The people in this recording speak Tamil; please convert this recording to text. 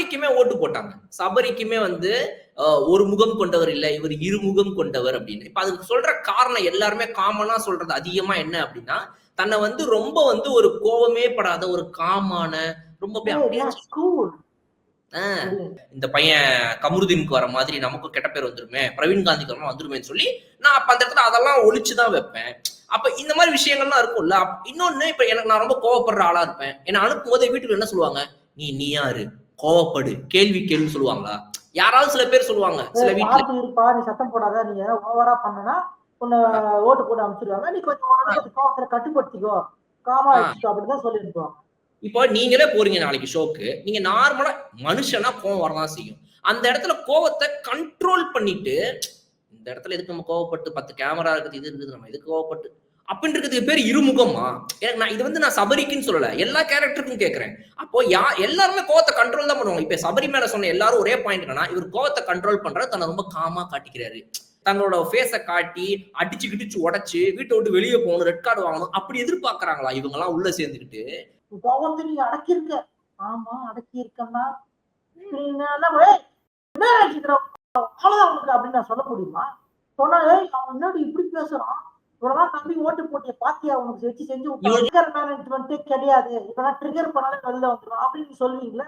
சபரிக்குமே ஓட்டு போட்டாங்க. சபரிக்குமே வந்து ஒரு முகம் கொண்டவர் இல்ல, இவர் இருமுகம் கொண்டவர் அப்படின்னு. இப்ப அதுக்கு சொல்ற காரணம் எல்லாருமே காமனா சொல்றது அதிகமா என்ன அப்படின்னா, தன்னை வந்து ரொம்ப வந்து ஒரு கோவமே படாத ஒரு காமான, ரொம்ப அப்படியே ஆ இந்த பையன் கமருதீனுக்கு வர மாதிரி நமக்கும் கெட்ட பேர் வந்துருமே, பிரவீன் காந்திக்கு வரமா வந்துருமேன்னு சொல்லி, நான் அப்ப அந்த இடத்துல அதெல்லாம் ஒழிச்சு தான் வைப்பேன். அப்ப இந்த மாதிரி விஷயங்கள்லாம் இருக்கும்ல. இன்னொன்னு இப்ப எனக்கு நான் ரொம்ப கோவப்படுற ஆளா இருப்பேன். என்ன அனுப்பும்போது வீட்டுக்கு என்ன சொல்லுவாங்க? நீ யாரு? கோவப்படு. கேள்வி கேளுன்னு சொல்லுவாங்களா? யாராவது சில பேர் சொல்லுவாங்க. சில வீட்ல. இருப்பா, நீ சத்தம் போடாத, நீ ஏதாவது ஓவரா பண்ணனா உன்னை ஓட்டு போட்டு அனுப்பிச்சிருவாங்க. நீ கொஞ்சம் ஓரளவுக்கு கோவத்துல கட்டுப்படுத்திக்கோ, காமா வச்சுக்கோ அப்படிதான் சொல்லி அனுப்புவாங்க. இப்போ நீங்களே போறீங்க நாளைக்கு ஷோக்கு. நீங்க நார்மலா மனுஷனா கோவம் வரதான் செய்யும். அந்த இடத்துல கோவத்த கண்ட்ரோல் பண்ணிட்டு, இந்த இடத்துல எதுக்கு நம்ம கோவப்பட்டு 10 கேமரா இருக்குது, இது இருக்குது. நம்ம எதுக்கு கோவப்பட்டு அப்படின்றதுக்கு பேர் இருமுகமா? எனக்கு நான் இது வந்து நான் சபரிக்குன்னு சொல்லல. எல்லா கேரக்டருக்கும் கேட்கிறேன். அப்போ எல்லாருமே கோவத்த கண்ட்ரோல் தான் பண்ணுவாங்க. இப்ப சபரி மேல சொன்ன எல்லாரும் ஒரே பாயிண்ட் என்னன்னா, இவர் கோவத்த கண்ட்ரோல் பண்றாரு. தன்னை ரொம்ப காமா காட்டிக்கிறாரு. தங்களோட ஃபேஸ காட்டி, அடிச்சு கிடிச்சு உடைச்சு, வீட்டை விட்டு வெளியே போகணும், ரெட் கார்டு வாங்கணும். அப்படி எதிர்பார்க்கறாங்களா இவங்கலாம் உள்ள சேர்ந்துக்கிட்டு? கோவத்தை நீ அடக்கியிருக்க. ஆமா, அடக்கியிருக்கேன்னா அப்படின்னு நான் சொல்ல முடியுமா? சொன்னா அவன் முன்னாடி இப்படி பேசுறான், இவ்வளவுதான் நம்பி ஓட்டு போட்டிய பாத்தியா, உனக்கு வச்சு செஞ்சு விட்டான். மேனேஜ்மெண்ட்டே கிடையாது, இப்பதான் ட்ரிகர் பண்ணாலும் வெளில வந்துடும் அப்படின்னு சொல்லுவீங்களா?